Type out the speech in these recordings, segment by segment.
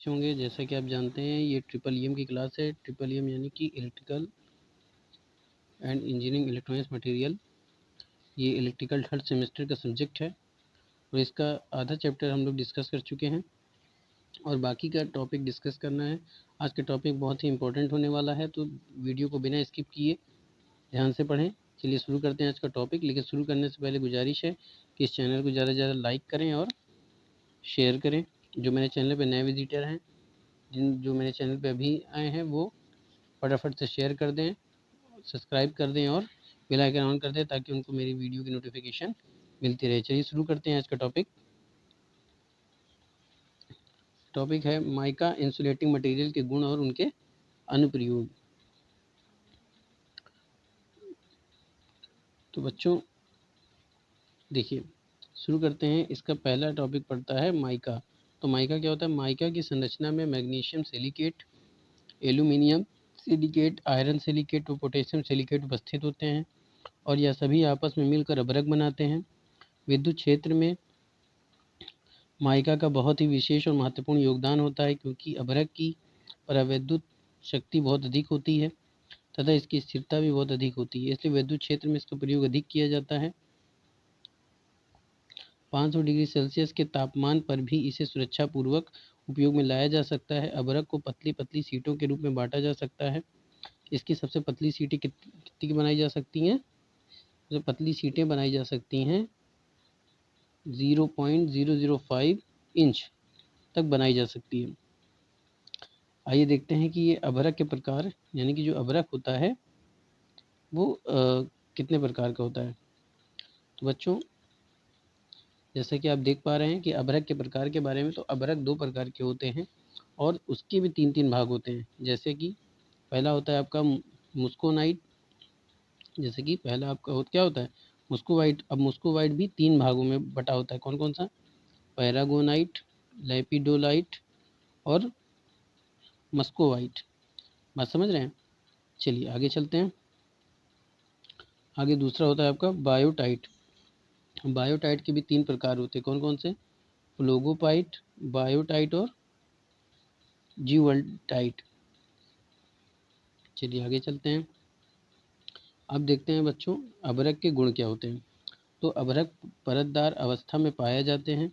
होंगे। जैसा कि आप जानते हैं ये ट्रिपल ईएम की क्लास है। ट्रिपल ईएम यानी कि electrical and engineering electronics material. ये इलेक्ट्रिकल थर्ड सेमेस्टर का सब्जेक्ट है और इसका आधा चैप्टर हम लोग डिस्कस कर चुके हैं और बाकी का टॉपिक डिस्कस करना है। आज का टॉपिक बहुत ही इंपॉर्टेंट होने वाला है, तो वीडियो को बिना स्किप किए ध्यान से पढ़ें। चलिए शुरू करते हैं आज का टॉपिक। लेकिन शुरू करने से पहले गुजारिश है कि इस चैनल को ज़्यादा से ज़्यादा लाइक करें और शेयर करें। जो मेरे चैनल पे नए विजिटर हैं, जो मेरे चैनल पे अभी आए हैं, वो फटाफट से शेयर कर दें, सब्सक्राइब कर दें और बेल आइकन ऑन कर दें ताकि उनको मेरी वीडियो की नोटिफिकेशन मिलती रहे। चलिए शुरू करते हैं आज का टॉपिक। टॉपिक है माइका इंसुलेटिंग मटेरियल के गुण और उनके अनुप्रयोग। तो बच्चों देखिए शुरू करते हैं। इसका पहला टॉपिक पड़ता है माइका। तो माइका क्या होता है? माइका की संरचना में magnesium silicate, aluminium silicate, iron silicate और पोटेशियम सिलिकेट उपस्थित होते हैं और यह सभी आपस में मिलकर अभ्रक बनाते हैं। विद्युत क्षेत्र में माइका का बहुत ही विशेष और महत्वपूर्ण योगदान होता है क्योंकि अभ्रक की परावैद्युत शक्ति बहुत अधिक होती है तथा इसकी स्थिरता भी बहुत अधिक होती है, इसलिए विद्युत क्षेत्र में इसका प्रयोग अधिक किया जाता है। 500 डिग्री सेल्सियस के तापमान पर भी इसे सुरक्षापूर्वक उपयोग में लाया जा सकता है। अभ्रक को पतली पतली सीटों के रूप में बांटा जा सकता है। इसकी सबसे पतली सीटें कितनी की बनाई जा सकती हैं? सबसे पतली सीटें बनाई जा सकती हैं 0.005 इंच तक बनाई जा सकती है। आइए देखते हैं कि ये अभ्रक के प्रकार, यानी कि जो अभ्रक होता है वो कितने प्रकार का होता है। तो बच्चों जैसे कि आप देख पा रहे हैं कि अभ्रक के प्रकार के बारे में, तो अभ्रक 2 प्रकार के होते हैं और उसके भी 3-3 भाग होते हैं। जैसे कि पहला होता है आपका मुस्कोनाइट। जैसे कि पहला आपका क्या होता है? मुस्कोवाइट। अब मुस्कोवाइट भी 3 भागों में बटा होता है। कौन कौन सा? पैरागोनाइट, लेपिडोलाइट और मस्कोवाइट। बात समझ रहे हैं? चलिए आगे चलते हैं। आगे दूसरा होता है आपका बायोटाइट। बायोटाइट के भी 3 प्रकार होते हैं। कौन कौन से? फ्लोगोपाइट, बायोटाइट और जीवल्टाइट। चलिए आगे चलते हैं। अब देखते हैं बच्चों अभ्रक के गुण क्या होते हैं। तो अभ्रक परतदार अवस्था में पाए जाते हैं,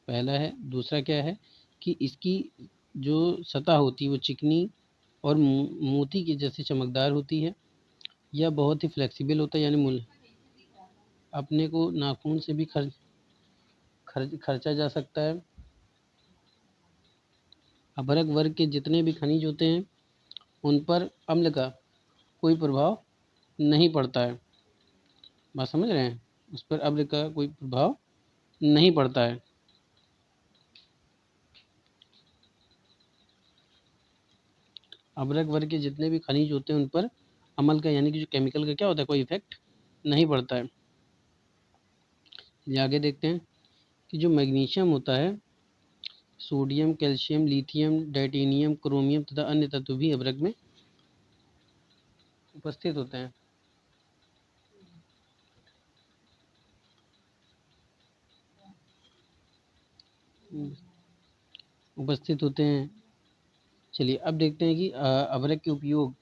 पहला है। दूसरा क्या है कि इसकी जो सतह होती है वो चिकनी और मोती की जैसे चमकदार होती है। यह बहुत ही फ्लेक्सिबल होता है, यानी मूल अपने को नाखून से भी खर्चा जा सकता है। अभ्रक वर्ग के जितने भी खनिज होते हैं उन पर अम्ल का कोई प्रभाव नहीं पड़ता है। बात समझ रहे हैं? उस पर अम्ल का कोई प्रभाव नहीं पड़ता है। अभ्रक वर्ग के जितने भी खनिज होते हैं उन पर अम्ल का, यानी कि जो केमिकल का क्या होता है, कोई इफेक्ट नहीं पड़ता है। ये आगे देखते हैं कि जो मैग्नीशियम होता है, sodium, calcium, lithium, titanium, chromium तथा अन्य तत्व भी अभ्रक में उपस्थित होते हैं। चलिए अब देखते हैं कि अभ्रक के उपयोग।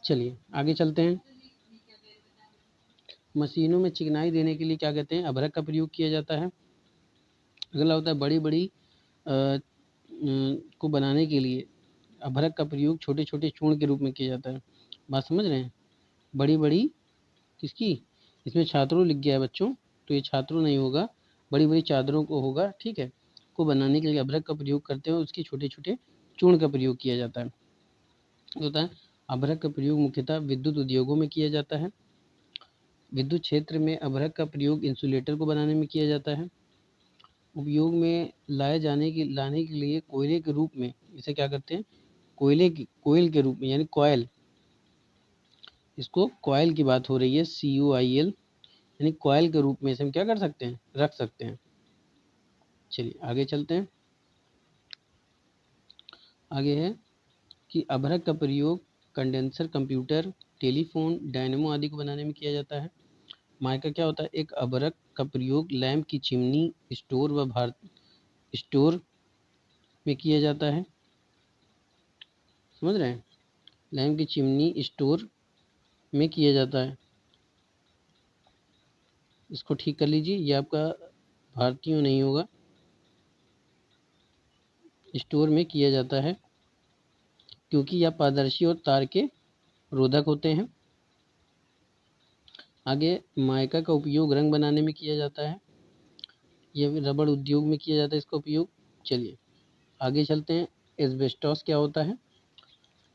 चलिए आगे चलते हैं। मशीनों में चिकनाई देने के लिए क्या कहते हैं? अभ्रक का प्रयोग किया जाता है। अगला होता है बड़ी बड़ी को बनाने के लिए अभ्रक का प्रयोग छोटे छोटे चूर्ण के रूप में किया जाता है। बात समझ रहे हैं? बड़ी बड़ी किसकी? इसमें छात्रों लिख गया है बच्चों, तो ये छात्रों नहीं होगा, बड़ी बड़ी चादरों को होगा, ठीक है। को बनाने के लिए अभ्रक का प्रयोग करते हैं, उसके छोटे छोटे चूर्ण का प्रयोग किया जाता है। होता है अभ्रक का प्रयोग मुख्यतः विद्युत उद्योगों में किया जाता है। विद्युत क्षेत्र में अभ्रक का प्रयोग इंसुलेटर को बनाने में किया जाता है। उपयोग में लाने के लिए कोयले के रूप में इसे क्या करते हैं? कोयल के रूप में, यानी कॉयल। इसको कॉयल की बात हो रही है, COIL, यानी कॉयल के रूप में इसे हम क्या कर सकते हैं? रख सकते हैं। चलिए आगे चलते हैं। आगे है कि अभ्रक का प्रयोग कंडेंसर कंप्यूटर, टेलीफोन, डायनेमो आदि को बनाने में किया जाता है। माइका क्या होता है? एक अभ्रक का प्रयोग लैंप की चिमनी, स्टोर में किया जाता है। समझ रहे हैं? लैंप की चिमनी स्टोर में किया जाता है। इसको ठीक कर लीजिए, ये आपका भारतीय नहीं होगा, स्टोर में किया जाता है क्योंकि यह पारदर्शी और तार के रोधक होते हैं। आगे माइका का उपयोग रंग बनाने में किया जाता है। यह रबड़ उद्योग में किया जाता है इसका उपयोग। चलिए आगे चलते हैं। एस्बेस्टॉस क्या होता है?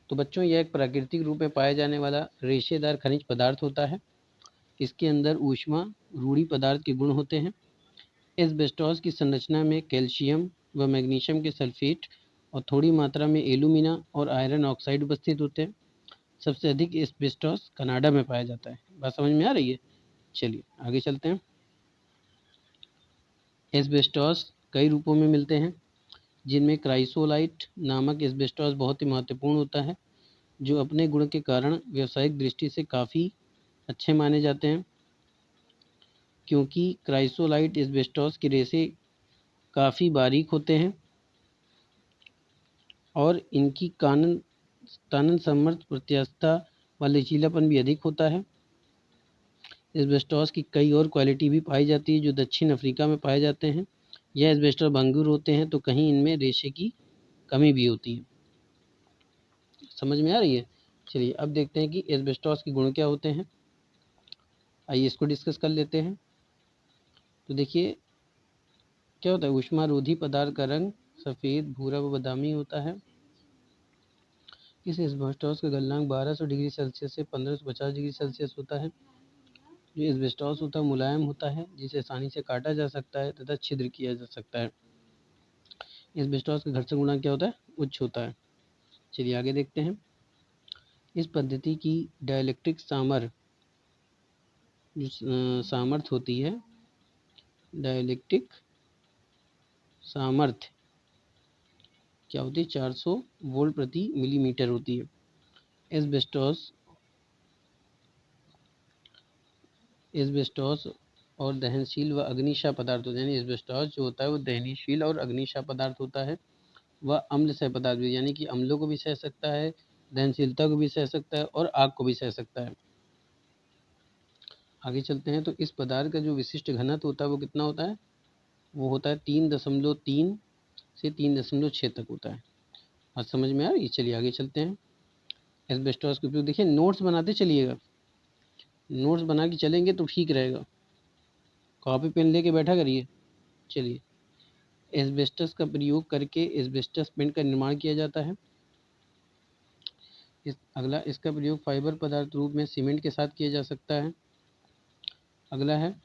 तो बच्चों यह एक प्राकृतिक रूप में पाया जाने वाला रेशेदार खनिज पदार्थ होता है। इसके अंदर ऊष्मा रूढ़ी पदार्थ के गुण होते हैं। एस्बेस्टॉस की संरचना में कैल्शियम व मैग्नीशियम के सल्फेट और थोड़ी मात्रा में एल्यूमिना और आयरन ऑक्साइड उपस्थित होते हैं। सबसे अधिक एस्बेस्टॉस कनाडा में पाया जाता है। बात समझ में आ रही है? चलिए आगे चलते हैं। एस्बेस्टॉस कई रूपों में मिलते हैं, जिनमें क्राइसोलाइट नामक एस्बेस्टॉस बहुत ही महत्वपूर्ण होता है, जो अपने गुण के कारण व्यावसायिक दृष्टि से काफ़ी अच्छे माने जाते हैं, क्योंकि क्राइसोलाइट एस्बेस्टॉस के रेशे काफ़ी बारीक होते हैं और इनकी तानन समर्थ प्रत्यास्थता व लचीलापन भी अधिक होता है। एस्बेस्टॉस की कई और क्वालिटी भी पाई जाती है जो दक्षिण अफ्रीका में पाए जाते हैं। यह एस्बेस्टॉस भंगुर होते हैं तो कहीं इनमें रेशे की कमी भी होती है। समझ में आ रही है? चलिए अब देखते हैं कि एस्बेस्टॉस के गुण क्या होते हैं। आइए इसको डिस्कस कर लेते हैं। तो देखिए क्या होता है? ऊष्मारोधी पदार्थ का रंग सफ़ेद, भूरा व बादामी होता है। इस एस्बेस्टॉस का गलनांक 1200 डिग्री सेल्सियस से 1550 डिग्री सेल्सियस होता है। जो एस्बेस्टॉस होता है मुलायम होता है, जिसे आसानी से काटा जा सकता है तथा छिद्र किया जा सकता है। एस्बेस्टॉस का घर्षण गुणांक क्या होता है? उच्च होता है। चलिए आगे देखते हैं। इस पद्धति की डाइलेक्ट्रिक सामर्थ्य होती है, डाइलेक्ट्रिक सामर्थ्य क्या होती है? 400 वोल्ट प्रति मिलीमीटर होती है। एस्बेस्टॉस और दहनशील व अग्निशा पदार्थ होते हैं। यानी एस्बेस्टॉस जो होता है वो दहनशील और अग्निशा पदार्थ होता है। वह अम्ल सह पदार्थ भी, यानी कि अम्लों को भी सह सकता है, दहनशीलता को भी सह सकता है और आग को भी सह सकता है। आगे चलते हैं। तो इस पदार्थ का जो विशिष्ट घनत्व होता है वो कितना होता है? वो होता है 3.3 से 3.6 तक होता है। आज समझ में आ रही है? चलिए आगे चलते हैं। एस्बेस्टॉस के उपयोग देखिए, नोट्स बनाते चलिएगा, नोट्स बना के चलेंगे तो ठीक रहेगा। कॉपी पेन लेके बैठा करिए। चलिए, एस्बेस्टस का प्रयोग करके एस्बेस्टस पेंट का निर्माण किया जाता है। अगला, इसका प्रयोग फाइबर पदार्थ रूप में सीमेंट के साथ किया जा सकता है। अगला है,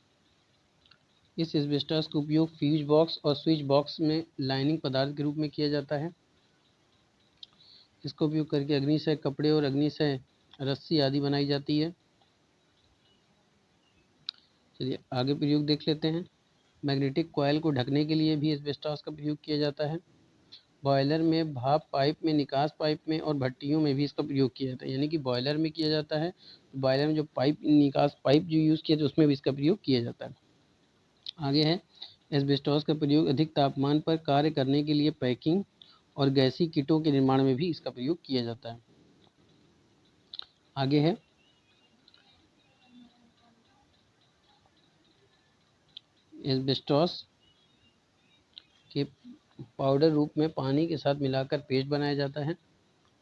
इस एस्बेस्टस का उपयोग फ्यूज बॉक्स और स्विच बॉक्स में लाइनिंग पदार्थ के रूप में किया जाता है। इसका उपयोग करके अग्निशय कपड़े और अग्निशय रस्सी आदि बनाई जाती है। चलिए आगे प्रयोग देख लेते हैं। मैग्नेटिक कॉयल को ढकने के लिए भी एस्बेस्टॉस का प्रयोग किया जाता है। बॉयलर में, भाप पाइप में, निकास पाइप में और भट्टियों में भी इसका प्रयोग किया जाता है। यानी कि बॉयलर में किया जाता है, बॉयलर में जो पाइप, निकास पाइप जो यूज़ किया जाता है उसमें भी इसका प्रयोग किया जाता है। आगे है, एस्बेस्टॉस का प्रयोग अधिक तापमान पर कार्य करने के लिए पैकिंग और गैसीय किटों के निर्माण में भी इसका प्रयोग किया जाता है। आगे है, एस्बेस्टॉस के पाउडर रूप में पानी के साथ मिलाकर पेस्ट बनाया जाता है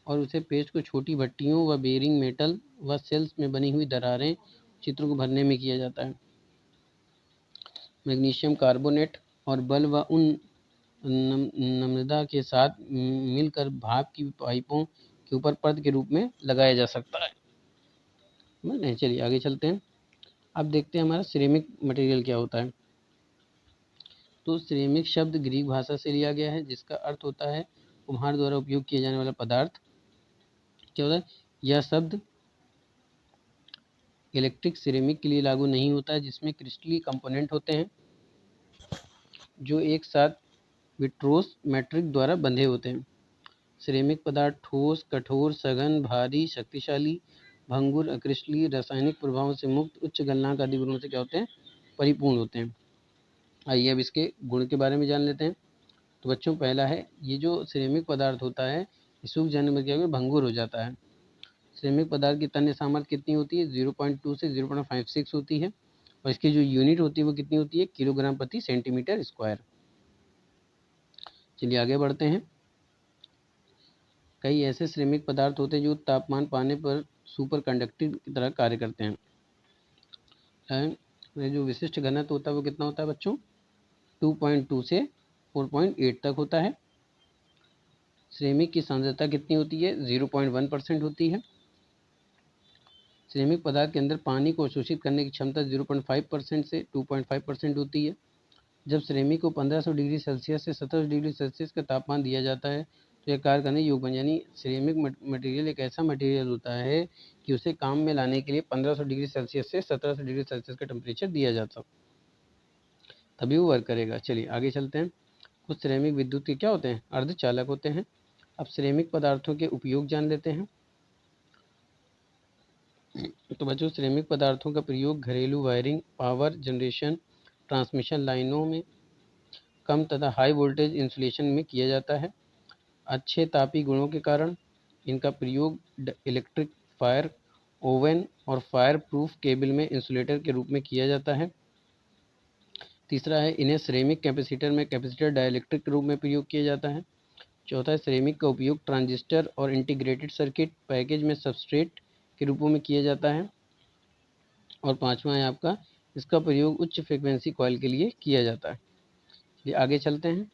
और उसे पेस्ट को छोटी भट्टियों व बेरिंग मेटल व सेल्स में बनी हुई दरारें चित्रों को भरने में किया जाता है। मैग्नीशियम कार्बोनेट और बल व उन नम्रता के साथ मिलकर भाप की पाइपों के ऊपर परत के रूप में लगाया जा सकता है। समझ रहे हैं? चलिए आगे चलते हैं। अब देखते हैं हमारा सिरेमिक मटेरियल क्या होता है। तो सिरेमिक शब्द ग्रीक भाषा से लिया गया है, जिसका अर्थ होता है कुम्हार द्वारा उपयोग किया जाने वाला पदार्थ। क्या होता है? यह शब्द इलेक्ट्रिक सिरेमिक के लिए लागू नहीं होता है, जिसमें क्रिस्टलीय कंपोनेंट होते हैं जो एक साथ विट्रोस मैट्रिक द्वारा बंधे होते हैं। सिरेमिक पदार्थ ठोस, कठोर, सघन, भारी, शक्तिशाली, भंगुर, अक्रिस्टलीय, रासायनिक प्रभावों से मुक्त, उच्च गलनांक आदि गुणों से क्या होते हैं? परिपूर्ण होते हैं। आइए अब इसके गुण के बारे में जान लेते हैं। तो बच्चों पहला है, ये जो सिरेमिक पदार्थ होता है ये सूख जाने पर क्या होगा? भंगुर हो जाता है। सिरेमिक पदार्थ की तन्य सामर्थ्य कितनी होती है? 0.2 से 0.56 होती है और इसकी जो यूनिट होती है वो कितनी होती है? किलोग्राम प्रति सेंटीमीटर स्क्वायर। चलिए आगे बढ़ते हैं। कई ऐसे सिरेमिक पदार्थ होते हैं जो तापमान पाने पर सुपर कंडक्टिव की तरह कार्य करते हैं। जो विशिष्ट घनत्व होता है वो कितना होता है बच्चों? 2.2 से 4.8 तक होता है। सिरेमिक की सांद्रता कितनी होती है? 0.1% होती है। सिरेमिक पदार्थ के अंदर पानी को अवशोषित करने की क्षमता 0.5% से 2.5% होती है। जब सिरेमिक को 1500 डिग्री सेल्सियस से 1700 डिग्री सेल्सियस का तापमान दिया जाता है तो यह कार्य करने योग्य बन, यानी सिरेमिक मटेरियल एक ऐसा मटेरियल होता है कि उसे काम में लाने के लिए 1500 डिग्री सेल्सियस से 1700 डिग्री सेल्सियस का टेम्परेचर दिया जाता तभी वो वर्क करेगा। चलिए आगे चलते हैं। कुछ सिरेमिक विद्युत के क्या होते हैं? अर्धचालक होते हैं। अब सिरेमिक पदार्थों के उपयोग जान लेते हैं। तो बच्चों सिरेमिक पदार्थों का प्रयोग घरेलू वायरिंग, पावर जनरेशन, ट्रांसमिशन लाइनों में, कम तथा हाई वोल्टेज इंसुलेशन में किया जाता है। अच्छे तापी गुणों के कारण इनका प्रयोग इलेक्ट्रिक फायर ओवन और फायर प्रूफ केबल में इंसुलेटर के रूप में किया जाता है। तीसरा है, इन्हें सिरेमिक कैपेसिटर में कैपेसिटर डाइलेक्ट्रिक के रूप में प्रयोग किया जाता है। चौथा है, सिरेमिक का उपयोग ट्रांजिस्टर और इंटीग्रेटेड सर्किट पैकेज में सबस्ट्रेट के रूपों में किया जाता है। और पांचवा है आपका, इसका प्रयोग उच्च फ्रिक्वेंसी कॉइल के लिए किया जाता है। ये आगे चलते हैं।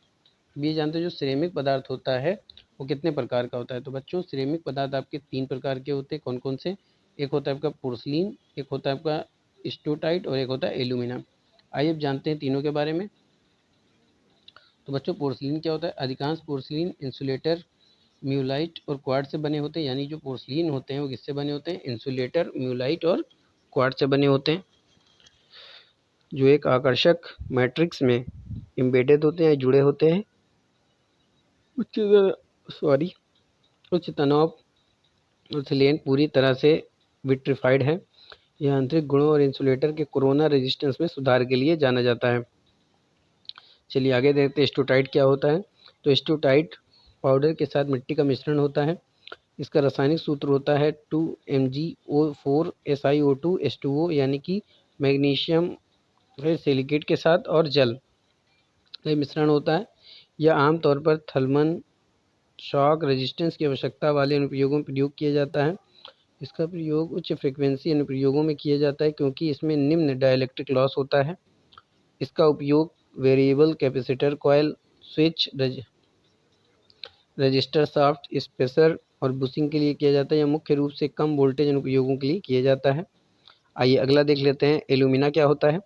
ये जानते हैं जो सिरेमिक पदार्थ होता है वो कितने प्रकार का होता है? तो बच्चों सिरेमिक पदार्थ आपके 3 प्रकार के होते हैं। कौन कौन से? एक होता है आपका पोर्सलिन, एक होता है आपका स्टोटाइट और एक होता है एल्यूमिना। आइए अब जानते हैं तीनों के बारे में। तो बच्चों पोर्सलिन क्या होता है? अधिकांश पोर्सलिन इंसुलेटर, म्यूलाइट और क्वार्ट्ज से बने होते हैं। यानी जो पोर्सलिन होते हैं वो किससे बने होते हैं? इंसुलेटर, म्यूलाइट और क्वार्ट्ज से बने होते हैं, जो एक आकर्षक मैट्रिक्स में एम्बेडेड होते हैं, जुड़े होते हैं। उच्च तनाव ऑसिलेंट पूरी तरह से विट्रिफाइड है। यह आंतरिक गुणों और इंसुलेटर के कोरोना रेजिस्टेंस में सुधार के लिए जाना जाता है। चलिए आगे देखते हैं स्टोटाइट क्या होता है। तो स्टोटाइट पाउडर के साथ मिट्टी का मिश्रण होता है। इसका रासायनिक सूत्र होता है 2MgO4SiO2H2O, यानी कि मैग्नीशियम सिलिकेट के साथ और जल का मिश्रण होता है। यह आमतौर पर थर्मल शॉक रेजिस्टेंस की आवश्यकता वाले अनुप्रयोगों में प्रयोग किया जाता है। इसका प्रयोग उच्च फ्रिक्वेंसी अनुप्रयोगों में किया जाता है क्योंकि इसमें निम्न डाइलेक्ट्रिक लॉस होता है। इसका उपयोग variable capacitor coil, switch, register shaft, spacer और बुशिंग के लिए किया जाता है। यह मुख्य रूप से कम वोल्टेज अनुप्रयोगों के लिए किया जाता है। आइए अगला देख लेते हैं, एल्यूमिना क्या होता है।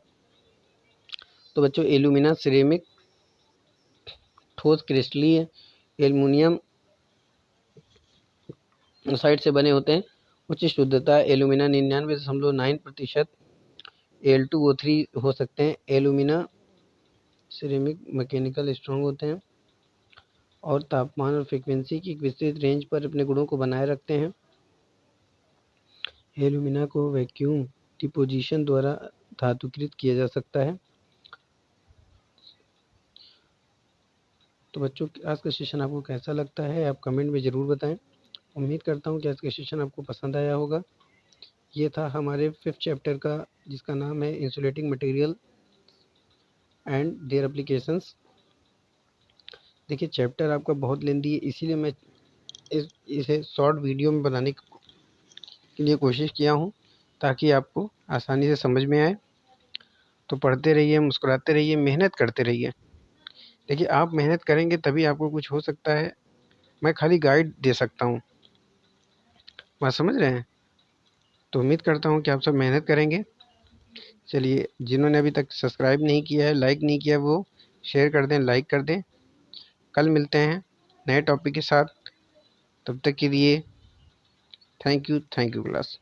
तो बच्चों एल्यूमिना सिरेमिक ठोस क्रिस्टलीय एल्युमिनियम ऑक्साइड से बने होते हैं। उच्च शुद्धता एल्यूमिना 99.9% Al2O3 हो सकते हैं। एल्यूमिना सिरेमिक मैकेनिकल स्ट्रॉन्ग होते हैं और तापमान और फ्रीक्वेंसी की एक विस्तृत रेंज पर अपने गुणों को बनाए रखते हैं। एल्यूमिना को वैक्यूम डिपोजिशन द्वारा धातुकृत किया जा सकता है। तो बच्चों आज का सेशन आपको कैसा लगता है आप कमेंट में ज़रूर बताएं। उम्मीद करता हूं कि आज का सेशन आपको पसंद आया होगा। ये था हमारे 5th चैप्टर का, जिसका नाम है insulating material and their applications. देखिए चैप्टर आपका बहुत लेंदी है, इसीलिए मैं इसे शॉर्ट वीडियो में बनाने के लिए कोशिश किया हूँ ताकि आपको आसानी से समझ में आए। तो पढ़ते रहिए, मुस्कुराते रहिए, मेहनत करते रहिए। देखिए आप मेहनत करेंगे तभी आपको कुछ हो सकता है। मैं खाली गाइड दे सकता हूँ, बात समझ रहे हैं। तो उम्मीद करता हूँ कि आप सब मेहनत करेंगे। चलिए जिन्होंने अभी तक सब्सक्राइब नहीं किया है, लाइक नहीं किया, वो शेयर कर दें, लाइक कर दें। कल मिलते हैं नए टॉपिक के साथ। तब तक के लिए थैंक यू क्लास।